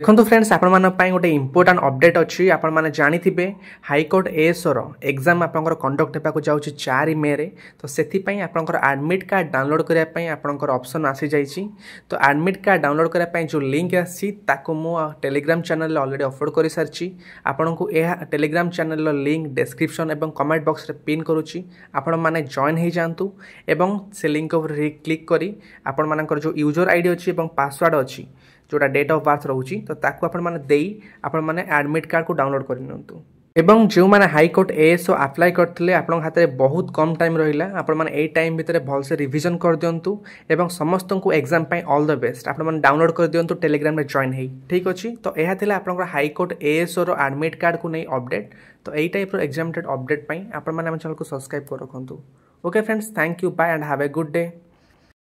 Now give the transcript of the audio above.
देखो फ्रेंड्स आपण गोटे इंपोर्टाट अपडेट अच्छी आपण मैंने जानी हाईकोर्ट एएसओ एग्जाम आपंकर कंडक्ट होगा जाऊँगी 4 मे रे तो से आपंकर एडमिट कार्ड डाउनलोड करने आपंकर ऑप्शन आसी जाइए। तो एडमिट कार्ड डाउनलोड करने जो लिंक आसी मु टेलीग्राम चैनल ऑलरेडी अपलोड कर सारी आपन को यह टेलीग्राम चैनल लिंक डिस्क्रिप्शन और कमेंट बॉक्स रे पिन करुच्ची आपण मैंने जॉइन हो जातु एवं से लिंक उपर क्लिक करी आपण मानकर जो यूजर आईडी अच्छी पासवर्ड अच्छी जोटा डेट ऑफ बर्थ रोची तो ताकू आपण माने एडमिट कार्ड को डाउनलोड कर नियंतु। एवं जो मैंने हाईकोर्ट एएसओ अप्लाई करते आपण हाथ में बहुत कम टाइम रहा आपण मैंने ए टाइम भितर भलसे रिविजन कर दिंतु एवं समस्त को एग्जाम ऑल द बेस्ट आपण मैंने डाउनलोड कर दिंतु टेलीग्राम में जॉइन है ठीक अच्छे। तो यह थिला आपनकर हाईकोर्ट एएसओ रो एडमिट कार्ड को नहीं अपडेट। तो यही टाइप रो एग्जाम अपडेट आपण मैंने चैनल को सब्सक्राइब कर रखु। Okay friends, thank you, bye and have a good day.